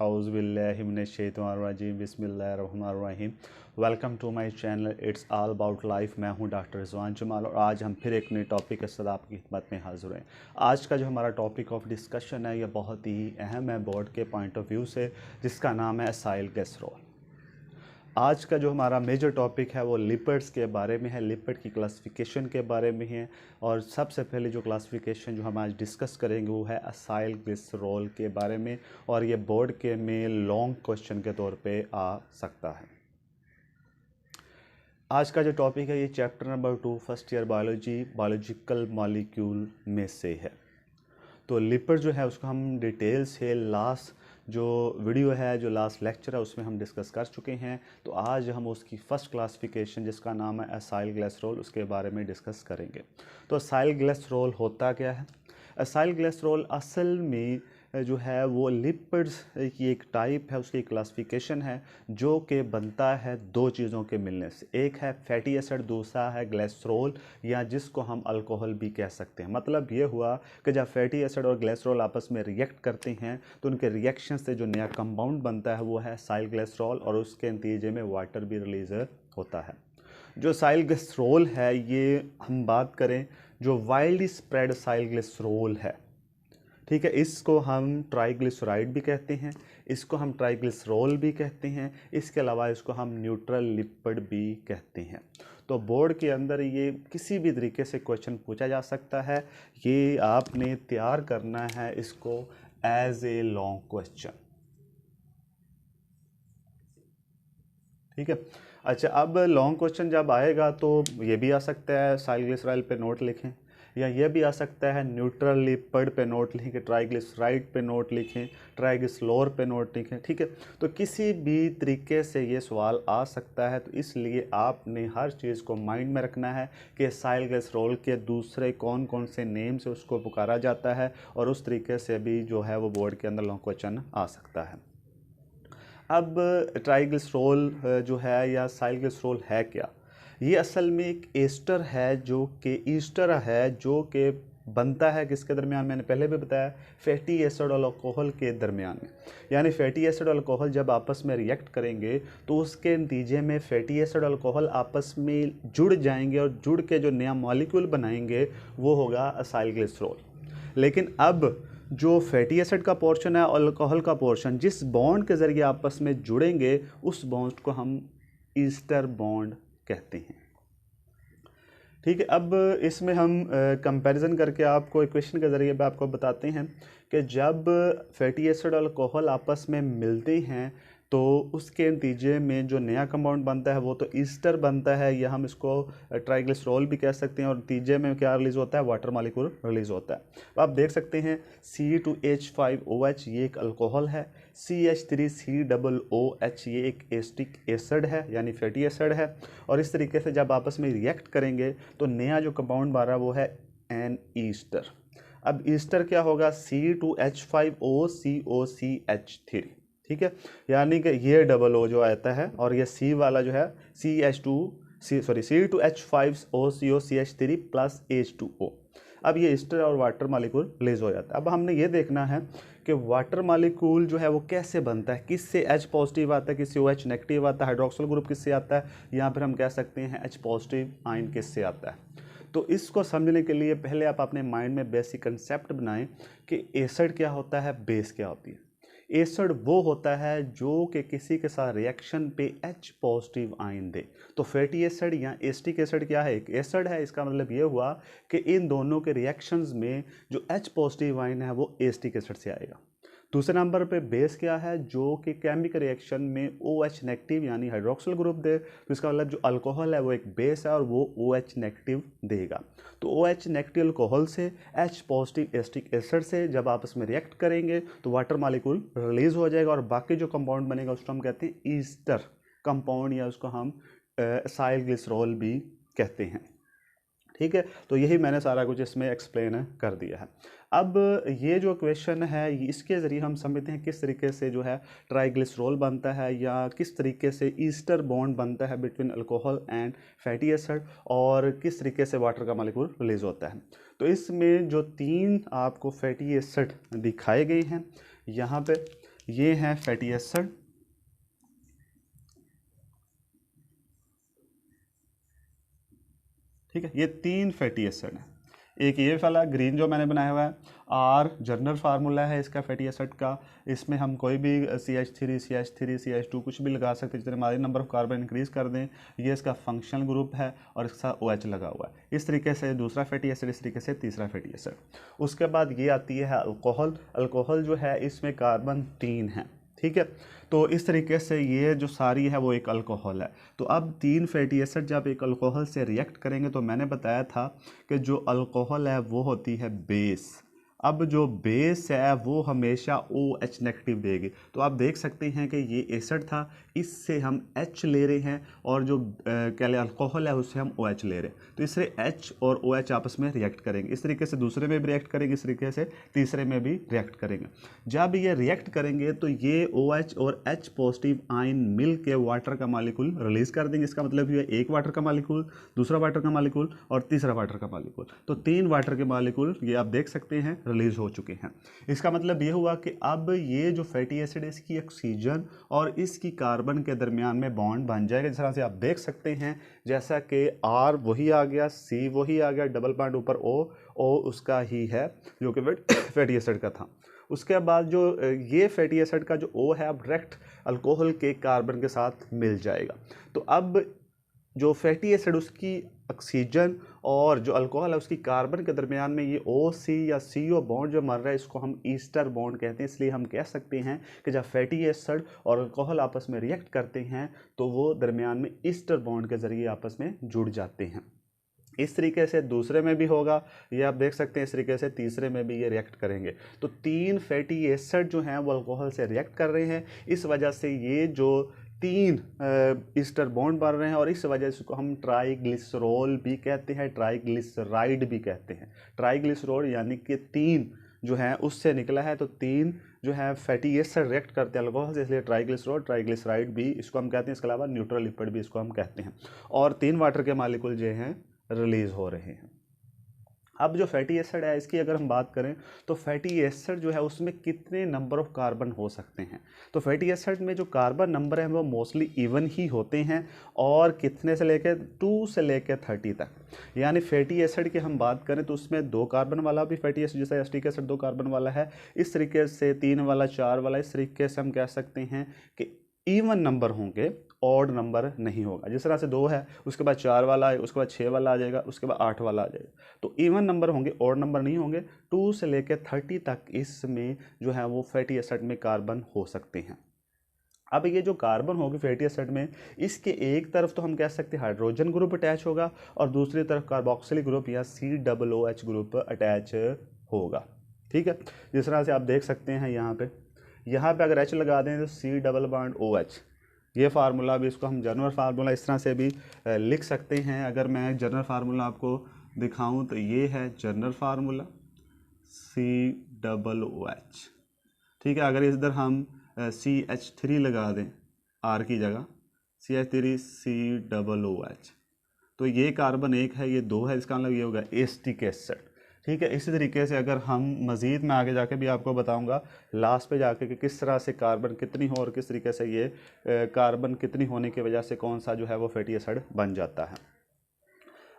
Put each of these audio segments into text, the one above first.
औज़ुबिल्लाहिमिनश्शैतानिर्रजीम बिस्मिल्लाहिर्रहमानिर्रहीम। Welcome to my channel it's all about life. मैं हूं डॉक्टर रिजवान जमाल और आज हम फिर एक नई टॉपिक के साथ आपकी खिदमत में हाज़िर हैं। आज का जो हमारा टॉपिक ऑफ डिस्कशन है यह बहुत ही अहम है बोर्ड के पॉइंट ऑफ व्यू से, जिसका नाम है असाइल गैस्ट्रोल। आज का जो हमारा मेजर टॉपिक है वो लिपिड्स के बारे में है, लिपिड की क्लासिफिकेशन के बारे में है। और सबसे पहले जो क्लासिफिकेशन जो हम आज डिस्कस करेंगे वो है असाइल ग्लिसरॉल के बारे में, और ये बोर्ड के में लॉन्ग क्वेश्चन के तौर पे आ सकता है। आज का जो टॉपिक है ये chapter number 2 first year biology biological molecule में से है। तो लिपिड जो है उसको हम डिटेल से लास्ट जो वीडियो है, जो लास्ट लेक्चर है, उसमें हम डिस्कस कर चुके हैं। तो आज हम उसकी फ़र्स्ट क्लासिफिकेशन जिसका नाम है असाइल ग्लिसरॉल, उसके बारे में डिस्कस करेंगे। तो असाइल ग्लिसरॉल होता क्या है? असाइल ग्लिसरॉल असल में जो है वो लिपिड्स की एक टाइप है, उसकी क्लासिफिकेशन है जो कि बनता है दो चीज़ों के मिलने से। एक है फैटी एसिड, दूसरा है ग्लिसरॉल, या जिसको हम अल्कोहल भी कह सकते हैं। मतलब ये हुआ कि जब फैटी एसिड और ग्लिसरॉल आपस में रिएक्ट करते हैं तो उनके रिएक्शन से जो नया कंपाउंड बनता है वो है असाइल ग्लिसरॉल, और उसके नतीजे में वाटर भी रिलीज होता है। जो असाइल ग्लिसरॉल है ये हम बात करें जो वाइल्डली स्प्रेड असाइल ग्लिसरॉल है, ठीक है, इसको हम ट्राइग्लिसराइड भी कहते हैं, इसको हम ट्राइग्लिसरॉल भी कहते हैं, इसके अलावा इसको हम न्यूट्रल लिपिड भी कहते हैं। तो बोर्ड के अंदर ये किसी भी तरीके से क्वेश्चन पूछा जा सकता है, ये आपने तैयार करना है इसको एज ए लॉन्ग क्वेश्चन, ठीक है। अच्छा, अब लॉन्ग क्वेश्चन जब आएगा तो ये भी आ सकता है असाइल ग्लिसरॉल पे नोट लिखें, या ये भी आ सकता है न्यूट्रल लिपिड पे नोट लिखें, ट्राइग्लिसराइड पे नोट लिखें, ट्राइग्लिसरॉल पे नोट लिखें, ठीक है। तो किसी भी तरीके से ये सवाल आ सकता है, तो इसलिए आपने हर चीज़ को माइंड में रखना है कि असाइल ग्लिसरॉल के दूसरे कौन कौन से नेम से उसको पुकारा जाता है, और उस तरीके से भी जो है वो बोर्ड के अंदर लॉन्ग क्वेश्चन आ सकता है। अब ट्राइग्लिसरॉल जो है या असाइल ग्लिसरॉल है क्या? ये असल में एक एस्टर है जो कि ईस्टर है जो कि बनता है किसके दरमियान? मैंने पहले भी बताया, फैटी एसिड और अल्कोहल के दरमियान में। यानी फैटी एसिड और अल्कोहल जब आपस में रिएक्ट करेंगे तो उसके नतीजे में फैटी एसिड और अल्कोहल आपस में जुड़ जाएंगे, और जुड़ के जो नया मॉलिक्यूल बनाएंगे वो होगा असाइल ग्लिसरॉल। लेकिन अब जो फैटी एसिड का पोर्शन है और अल्कोहल का पोर्शन जिस बॉन्ड के ज़रिए आपस में जुड़ेंगे उस बॉन्ड को हम ईस्टर बॉन्ड कहते हैं, ठीक है। अब इसमें हम कंपैरिजन करके आपको इक्वेशन के ज़रिए पे आपको बताते हैं कि जब फैटी एसिड और अल्कोहल आपस में मिलते हैं तो उसके नतीजे में जो नया कंपाउंड बनता है वो तो ईस्टर बनता है, या हम इसको ट्राइग्लिसरॉल भी कह सकते हैं, और नतीजे में क्या रिलीज़ होता है? वाटर मॉलिक्यूल रिलीज़ होता है। तो आप देख सकते हैं C2H5OH ये एक अल्कोहल है, CH3COOH ये एक एस्टिक एसिड है यानी फैटी एसिड है, और इस तरीके से जब आपस में रिएक्ट करेंगे तो नया जो कंपाउंड बन रहा है वो है एन ईस्टर। अब ईस्टर क्या होगा? C2H5OCOCH3, ठीक है। यानी कि ये डबल ओ जो आता है और ये सी वाला जो है C2H5OCOCH3 प्लस H2O। अब ये ईस्टर और वाटर मालिक्यूल रिलीज हो जाता है। अब हमने ये देखना है कि वाटर मालिक्यूल जो है वो कैसे बनता है, किससे H पॉजिटिव आता है, किससे OH नेगेटिव आता है, हाइड्रोक्सिल ग्रुप किससे आता है, या फिर हम कह सकते हैं H पॉजिटिव आयन किससे आता है। तो इसको समझने के लिए पहले आप अपने माइंड में बेसिक कंसेप्ट बनाएं कि एसिड क्या होता है, बेस क्या होती है। एसिड वो होता है जो कि किसी के साथ रिएक्शन पे H पॉजिटिव आयन दे। तो फैटी एसिड या एस्टिक एसिड क्या है? एक एसिड है। इसका मतलब ये हुआ कि इन दोनों के रिएक्शंस में जो H पॉजिटिव आयन है वो एस्टिक एसिड से आएगा। दूसरे नंबर पे बेस क्या है? जो कि केमिकल रिएक्शन में OH नेगेटिव यानी हाइड्रोक्सिल ग्रुप दे, तो इसका मतलब जो अल्कोहल है वो एक बेस है और वो OH नेगेटिव देगा। तो OH नेगेटिव अल्कोहल से H पॉजिटिव एस्टिक एसिड से जब आपस में रिएक्ट करेंगे तो वाटर मॉलिक्यूल रिलीज हो जाएगा, और बाकी जो कंपाउंड बनेगा उसको हम कहते हैं ईस्टर कंपाउंड, या उसको हम असाइल ग्लिसरॉल भी कहते हैं, ठीक है। तो यही मैंने सारा कुछ इसमें एक्सप्लेन कर दिया है। अब ये जो क्वेश्चन है इसके ज़रिए हम समझते हैं किस तरीके से जो है ट्राइग्लिसरॉल बनता है, या किस तरीके से ईस्टर बॉन्ड बनता है between alcohol and fatty acid, और किस तरीके से वाटर का मॉलिक्यूल रिलीज होता है। तो इसमें जो तीन आपको फैटी एसिड दिखाए गए हैं यहाँ पे, ये हैं फैटी एसिड, ठीक है, ये 3 फैटी एसिड हैं। एक ये वाला ग्रीन जो मैंने बनाया हुआ है, आर जनरल फार्मूला है इसका फैटी एसिड का। इसमें हम कोई भी CH3 CH3 CH2 कुछ भी लगा सकते हैं, जितने हमारे नंबर ऑफ कार्बन इंक्रीज कर दें। ये इसका फंक्शनल ग्रुप है और इसका OH लगा हुआ है। इस तरीके से दूसरा फैटी एसिड, इस तरीके से तीसरा फैटी एसिड। उसके बाद ये आती है अल्कोहल। अल्कोहल जो है इसमें कार्बन 3 है, ठीक है। तो इस तरीके से ये जो सारी है वो एक अल्कोहल है। तो अब 3 फैटी एसिड जब एक अल्कोहल से रिएक्ट करेंगे, तो मैंने बताया था कि जो अल्कोहल है वो होती है बेस। अब जो बेस है वो हमेशा OH नेगेटिव देगी। तो आप देख सकते हैं कि ये एसिड था, इससे हम H ले रहे हैं, और जो अल्कोहल है उससे हम OH ले रहे हैं। तो इससे H और OH आपस में रिएक्ट करेंगे। इस तरीके से दूसरे में भी रिएक्ट करेंगे, इस तरीके से तीसरे में भी रिएक्ट करेंगे। जब ये रिएक्ट करेंगे तो ये OH और H पॉजिटिव आयन मिल के वाटर का मालिक्यूल रिलीज कर देंगे। इसका मतलब ये एक वाटर का मालिक्यूल, दूसरा वाटर का मालिक्यूल और तीसरा वाटर का मालिक्यूल। तो 3 वाटर के मालिक्यूल ये आप देख सकते हैं रिलीज हो चुके हैं। इसका मतलब ये हुआ कि अब ये जो फैटी एसिड है इसकी ऑक्सीजन और इसकी कार्बन के दरमियान में बॉन्ड बन जाएगा। जिस तरह से आप देख सकते हैं, जैसा कि R वही आ गया, C वही आ गया, डबल बॉन्ड ऊपर O उसका ही है जो कि फैटी एसिड का था। उसके बाद जो ये फैटी एसिड का जो O है अब डायरेक्ट अल्कोहल के कार्बन के साथ मिल जाएगा। तो अब जो फैटी एसिड उसकी ऑक्सीजन और जो अल्कोहल है उसकी कार्बन के दरमियान में ये OC या CO बॉन्ड जो मर रहा है, इसको हम ईस्टर बॉन्ड कहते हैं। इसलिए हम कह सकते हैं कि जब फैटी एसिड और अल्कोहल आपस में रिएक्ट करते हैं तो वो दरमियान में ईस्टर बॉन्ड के ज़रिए आपस में जुड़ जाते हैं। इस तरीके से दूसरे में भी होगा, ये आप देख सकते हैं। इस तरीके से तीसरे में भी ये रिएक्ट करेंगे। तो 3 फैटी एसिड जो हैं वो अल्कोहल से रिएक्ट कर रहे हैं। इस वजह से ये जो 3 ईस्टर बॉन्ड बन रहे हैं, और इस वजह से इसको हम ट्राइग्लिसरॉल भी कहते हैं, ट्राइग्लिसराइड भी कहते हैं। ट्राइग्लिसरॉल यानी कि 3 जो है उससे निकला है। तो 3 जो है फैटी एसिड रिएक्ट करते हैं अल्कोहल से, इसलिए ट्राइग्लिसरॉल, ट्राइग्लिसराइड भी इसको हम कहते हैं। इसके अलावा न्यूट्रल लिपिड भी इसको हम कहते हैं। और 3 वाटर के मालिक्यूल जो हैं रिलीज हो रहे हैं। अब जो फैटी एसिड है इसकी अगर हम बात करें तो फैटी एसिड जो है उसमें कितने नंबर ऑफ कार्बन हो सकते हैं। तो फैटी एसिड में जो कार्बन नंबर है वो मोस्टली इवन ही होते हैं, और कितने से लेकर 2 से लेकर 30 तक। यानी फैटी एसिड की हम बात करें तो उसमें 2 कार्बन वाला भी फैटी एसिड, जैसे एसिटिक एसिड 2 कार्बन वाला है, इस तरीके से 3 वाला, 4 वाला, इस तरीके से हम कह सकते हैं कि इवन नंबर होंगे, ऑड नंबर नहीं होगा। जिस तरह से 2 है, उसके बाद 4 वाला है, उसके बाद 6 वाला आ जाएगा, उसके बाद 8 वाला आ जाएगा। तो इवन नंबर होंगे, ऑड नंबर नहीं होंगे। 2 से लेकर 30 तक इसमें जो है वो फैटी एसिड में कार्बन हो सकते हैं। अब ये जो कार्बन होगी फैटी एसिड में, इसके एक तरफ तो हम कह सकते हैं हाइड्रोजन ग्रुप अटैच होगा, और दूसरी तरफ कार्बोक्सिलिक ग्रुप या COOH ग्रुप अटैच होगा, ठीक है। जिस तरह से आप देख सकते हैं यहाँ पे अगर H लगा दें तो C+OH, ये फार्मूला भी, इसको हम जनरल फार्मूला इस तरह से भी लिख सकते हैं। अगर मैं जनरल फार्मूला आपको दिखाऊं तो ये है जनरल फार्मूला COOH, ठीक है। अगर इधर हम CH3 लगा दें R की जगह, CH3 COOH, तो ये कार्बन 1 है, ये 2 है, इसका मतलब ये होगा एसिटिक एसिड, ठीक है। इसी तरीके से अगर हम मज़ीद में आगे जाके भी आपको बताऊंगा लास्ट पे जाके कि किस तरह से कार्बन कितनी हो और किस तरीके से ये कार्बन कितनी होने की वजह से कौन सा जो है वो फैटी एसिड बन जाता है।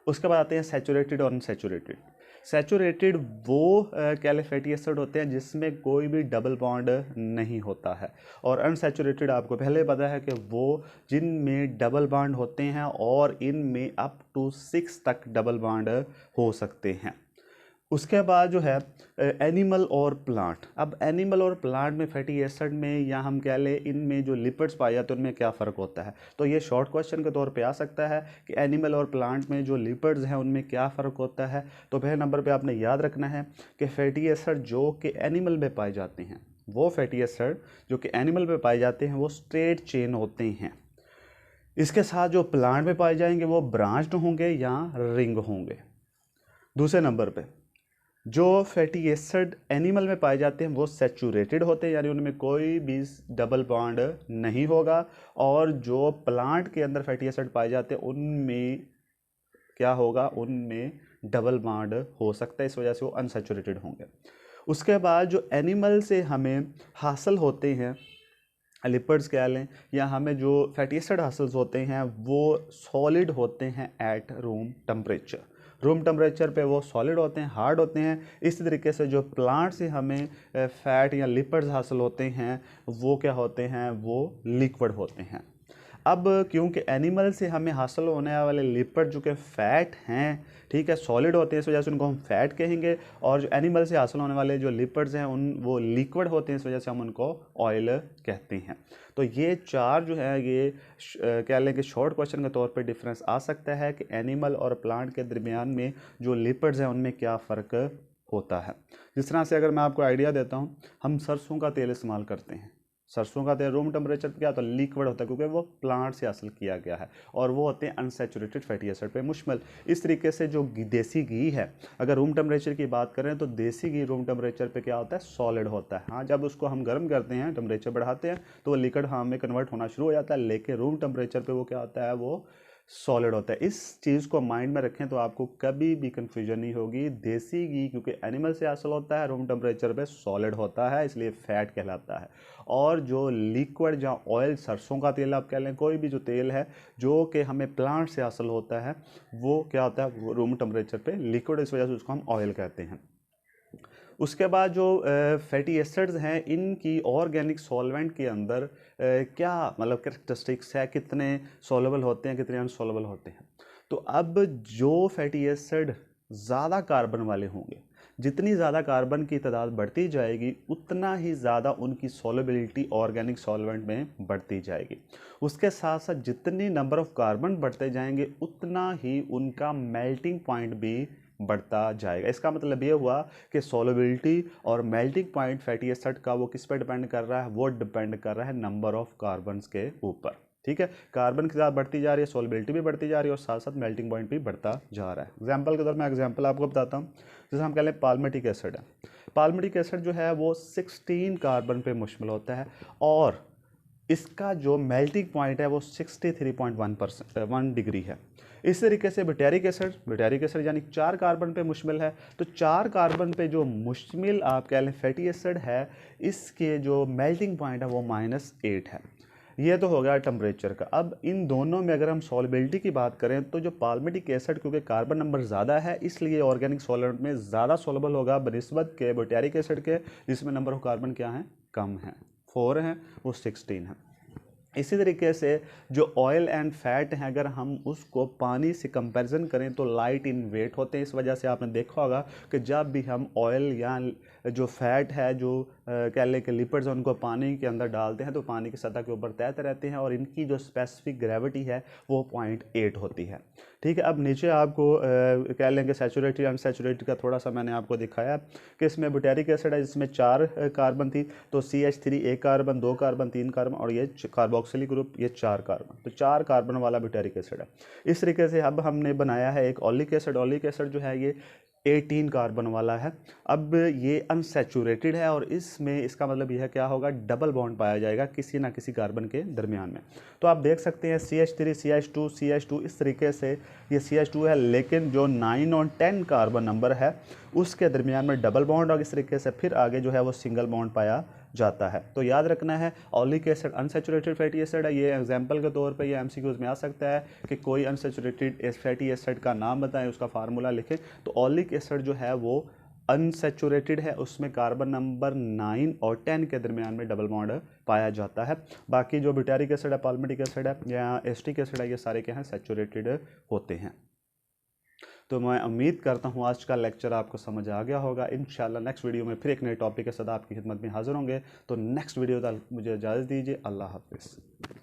उसके बाद आते हैं सैचुरेटेड और अनसैचुरेटेड। सैचुरेटेड वो फैटी एसिड होते हैं जिसमें कोई भी डबल बॉन्ड नहीं होता है, और अनसैचुरेटेड आपको पहले पता है कि वो जिनमें डबल बॉन्ड होते हैं और इनमें अप टू 6 तक डबल बॉन्ड हो सकते हैं। उसके बाद जो है एनिमल और प्लांट। अब एनिमल और प्लांट में फैटी एसिड में, या हम कह लें इनमें जो लिपिड्स पाए जाते हैं उनमें क्या फ़र्क होता है। तो ये शॉर्ट क्वेश्चन के तौर पे आ सकता है कि एनिमल और प्लांट में जो लिपिड्स हैं उनमें क्या फ़र्क होता है। तो पहले नंबर पे आपने याद रखना है कि फैटी एसिड जो कि एनिमल में पाए जाते हैं, वो फैटी एसिड जो कि एनिमल में पाए जाते हैं वो स्ट्रेट चेन होते हैं। इसके साथ जो प्लांट में पाए जाएंगे वो ब्रांच्ड होंगे या रिंग होंगे। दूसरे नंबर पे जो फैटी एसिड एनिमल में पाए जाते हैं वो सैचुरेटेड होते हैं, यानी उनमें कोई भी डबल बॉन्ड नहीं होगा, और जो प्लांट के अंदर फैटी एसिड पाए जाते हैं उनमें क्या होगा, उनमें डबल बॉन्ड हो सकता है, इस वजह से वो अनसैचुरेटेड होंगे। उसके बाद जो एनिमल से हमें हासिल होते हैं, लिपिड्स कह लें, या हमें जो फैटी एसिड हासिल होते हैं वो सॉलिड होते हैं at room temperature. Room temperature पे वो सॉलिड होते हैं, हार्ड होते हैं। इसी तरीके से जो प्लांट से हमें फैट या लिपिड्स हासिल होते हैं वो क्या होते हैं, वो लिक्विड होते हैं। अब क्योंकि एनिमल से हमें हासिल होने वाले लिपिड जो कि फ़ैट हैं, ठीक है, सॉलिड होते हैं, इस वजह से उनको हम फैट कहेंगे। और जो एनिमल से हासिल होने वाले जो लिपिड्स हैं वो लिक्विड होते हैं, इस वजह से हम उनको ऑयल कहते हैं। तो ये चार जो है ये कह लें कि शॉर्ट क्वेश्चन के तौर पे डिफरेंस आ सकता है कि एनिमल और प्लांट के दरमियान में जो लिपिड्स हैं उनमें क्या फ़र्क होता है। जिस तरह से अगर मैं आपको आइडिया देता हूँ, हम सरसों का तेल इस्तेमाल करते हैं। सरसों का तेल रूम टेम्परेचर पे क्या होता है, लिक्विड होता है, क्योंकि वो प्लांट से हासिल किया गया है और वो होते हैं अनसैचुरेटेड फैटी एसिड पे मुश्तमिल। इस तरीके से जो देसी घी है, अगर रूम टेम्परेचर की बात करें तो देसी घी रूम टेम्परेचर पे क्या होता है, सॉलिड होता है। हाँ, जब उसको हम गर्म करते हैं, टेम्परेचर बढ़ाते हैं तो वो लिक्विड हाँ में कन्वर्ट होना शुरू हो जाता है, लेकिन रूम टेम्परेचर पर वो क्या होता है, वो सॉलिड होता है। इस चीज़ को माइंड में रखें तो आपको कभी भी कंफ्यूजन नहीं होगी। देसी घी क्योंकि एनिमल से हासिल होता है, रूम टेम्परेचर पे सॉलिड होता है, इसलिए फैट कहलाता है। और जो लिक्विड या ऑयल, सरसों का तेल आप कह लें, कोई भी जो तेल है जो कि हमें प्लांट से हासिल होता है वो क्या होता है, वो रूम टेम्परेचर पे लिक्विड, इस वजह से उसको हम ऑयल कहते हैं। उसके बाद जो फैटी एसिड्स हैं, इनकी ऑर्गेनिक सॉल्वेंट के अंदर क्या मतलब कैरेक्टरिस्टिक्स है, कितने सॉल्युबल होते हैं, कितने अनसॉल्युबल होते हैं। तो अब जो फैटी एसिड ज़्यादा कार्बन वाले होंगे, जितनी ज़्यादा कार्बन की तादाद बढ़ती जाएगी उतना ही ज़्यादा उनकी सॉल्युबिलिटी ऑर्गेनिक सॉल्वेंट में बढ़ती जाएगी। उसके साथ साथ जितनी नंबर ऑफ कार्बन बढ़ते जाएंगे उतना ही उनका मेल्टिंग पॉइंट भी बढ़ता जाएगा। इसका मतलब ये हुआ कि सॉल्युबिलिटी और मेल्टिंग पॉइंट फैटी एसिड का वो किस पे डिपेंड कर रहा है, वो डिपेंड कर रहा है नंबर ऑफ कार्बन्स के ऊपर। ठीक है, कार्बन की तादाद बढ़ती जा रही है, सॉल्युबिलिटी भी बढ़ती जा रही है और साथ साथ मेल्टिंग पॉइंट भी बढ़ता जा रहा है। एग्जाम्पल के तौर मैं एग्जाम्पल आपको बताता हूँ। जैसे हम कह लें पाल्मिटिक एसिड है, पाल्मिटिक एसिड जो है वो 16 कार्बन पे मुश्तमिल होता है और इसका जो मेल्टिंग पॉइंट है वो 63.1 डिग्री है। इस तरीके से ब्यूटेरिक एसिड यानी 4 कार्बन पे मुश्तमिल है। तो 4 कार्बन पे जो मुश्तमिल आप कह लें फैटी एसिड है, इसके जो मेल्टिंग पॉइंट है वो -8 है। ये तो हो गया टेम्परेचर का। अब इन दोनों में अगर हम सॉल्युबिलिटी की बात करें तो जो पाल्मिटिक एसिड क्योंकि कार्बन नंबर ज़्यादा है इसलिए ऑर्गेनिक सॉल्वेंट में ज़्यादा सॉल्युबल होगा बनिस्बत के ब्यूटेरिक एसिड के, जिसमें नंबर ऑफ कार्बन क्या है, कम है, 4 हैं, वो 16 है। इसी तरीके से जो ऑयल एंड फैट हैं, अगर हम उसको पानी से कंपैरिजन करें तो लाइट इन वेट होते हैं। इस वजह से आपने देखा होगा कि जब भी हम ऑयल या जो फैट है, जो कह लें कि लिपिड्स हैं, उनको पानी के अंदर डालते हैं तो पानी की सतह के ऊपर तैरते रहते हैं और इनकी जो स्पेसिफिक ग्रेविटी है वो 0.8 होती है। ठीक है, अब नीचे आपको कह लें कि सैचुरेटेड अनसैचुरेटेड का थोड़ा सा मैंने आपको दिखाया कि इसमें ब्यूटेरिक एसिड है जिसमें 4 कार्बन थी, तो CH3 1 कार्बन, 2 कार्बन, 3 कार्बन और ये कार्बोक्सिलिक ग्रुप, ये 4 कार्बन, तो 4 कार्बन वाला ब्यूटेरिक एसिड है। इस तरीके से अब हमने बनाया है एक ऑलिक एसिड। ऑलिक एसिड जो है ये 18 कार्बन वाला है। अब ये अनसैचुरेटेड है और इसमें इसका मतलब यह क्या होगा, डबल बॉन्ड पाया जाएगा किसी ना किसी कार्बन के दरमियान में। तो आप देख सकते हैं CH3 CH2 CH2, इस तरीके से ये CH2 है, लेकिन जो 9 और 10 कार्बन नंबर है उसके दरमियान में डबल बॉन्ड और इस तरीके से फिर आगे जो है वो सिंगल बॉन्ड पाया जाता है। तो याद रखना है oleic acid unsaturated fatty acid है। ये एग्जांपल के तौर पे ये MCQs में आ सकता है कि कोई अनसैचुरेटेड फैटी एसिड का नाम बताएं, उसका फार्मूला लिखें। तो ऑलिक एसिड जो है वो अनसैचुरेटेड है, उसमें कार्बन नंबर 9 और 10 के दरमियान में डबल बॉन्ड पाया जाता है। बाकी जो ब्यूटेरिक एसिड है, पाल्मिटिक एसिड है या एस्टिक एसिड है, ये सारे क्या हैं, सैचुरेटेड होते हैं। तो मैं उम्मीद करता हूँ आज का लेक्चर आपको समझ आ गया होगा। इंशाल्लाह नेक्स्ट वीडियो में फिर एक नए टॉपिक के साथ आपकी खिदमत में हाजिर होंगे। तो नेक्स्ट वीडियो तक मुझे इजाज़त दीजिए। अल्लाह हाफिज़।